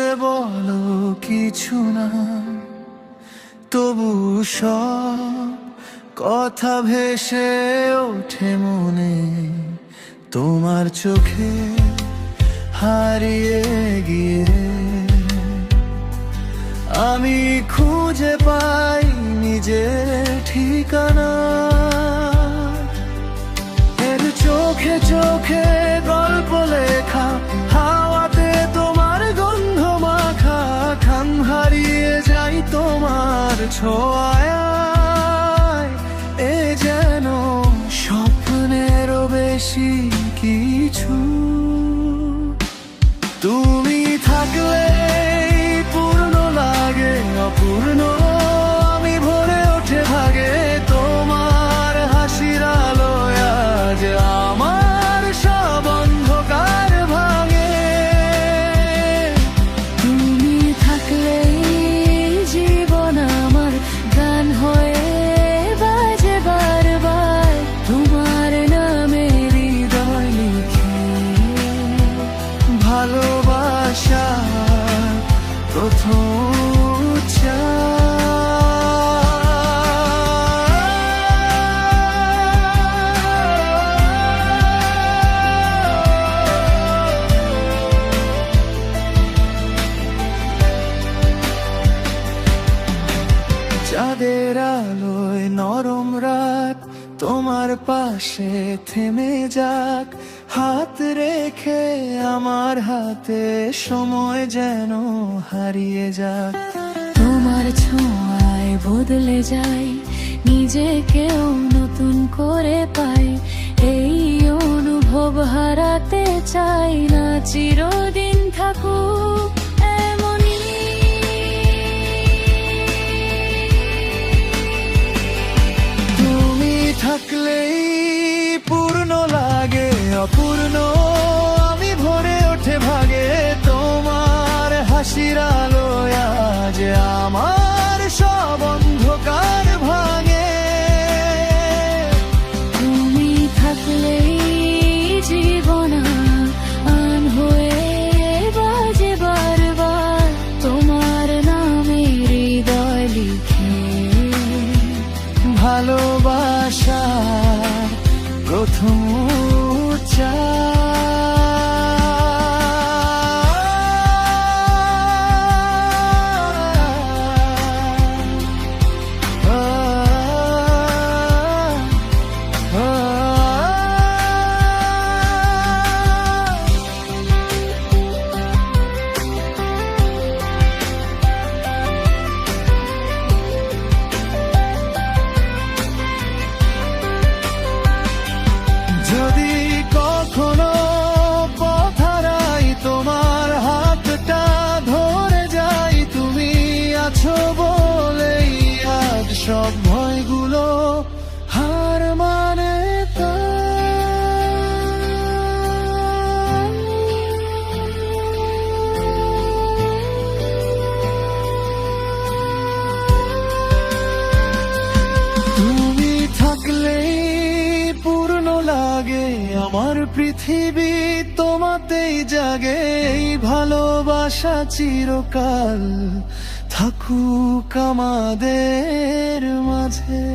খুলে বলো কিছু না, তবু সব কথা ভেসে ওঠে মনে। তোমার চোখে হারিয়ে গিয়ে আমি খুঁজে পাই নিজের ঠিকানা। এর চোখে চোখে গল্প লেখা, হাওয়াতে তোমার গন্ধ মাখা, খান হারিয়ে যাই তোমার ছোঁয়ায়। এ যেন স্বপ্নেরও বেশি কিছু। তুমি থাকলে পূর্ণ লাগে অপূর্ণ, আমি ভরে ওঠে ভাগে তোমার হাসির আলোয়। আজ আমার সব অন্ধকার ভাঙে। তুমি থাকলে জীবন আমার গান হয়ে বাজে বারবার, তোমার নামে হৃদয় লিখে। ভালোবাসা প্রথম চাঁদের আলোয় নরম রাত তোমার পাশে থেমে যাক, হাত রেখে আমার হাতে সময় যেন হারিয়ে যাক। তোমার ছোঁয়ায় বদলে যাই, নিজেকেও নতুন করে পাই। এই অনুভব হারাতে চাই না, চিরদিন থাকুক এমনই। তুমি থাকলেই পূর্ণ লাগে অপূর্ণ, আমি ভরে ওঠে ভাগে তোমার হাসির আলোয়। আজ আমার সব অন্ধকার ভাঙে। তুমি থাকলেই জীবন আন হয়ে বাজে বারবার, তোমার নামে হৃদয় লিখে। ভালোবাসা প্রথম যদি কখনো পথ হারাই তোমার হাতটা ধরে যাই, তুমি আছো বলেই আজ সব ভয়গুলো হার মানে। তুমি থাকলেই পূর্ণ লাগে আমার পৃথিবী, তোমাতেই জাগে এই ভালোবাসা চিরকাল থাকুক আমাদের মাঝে।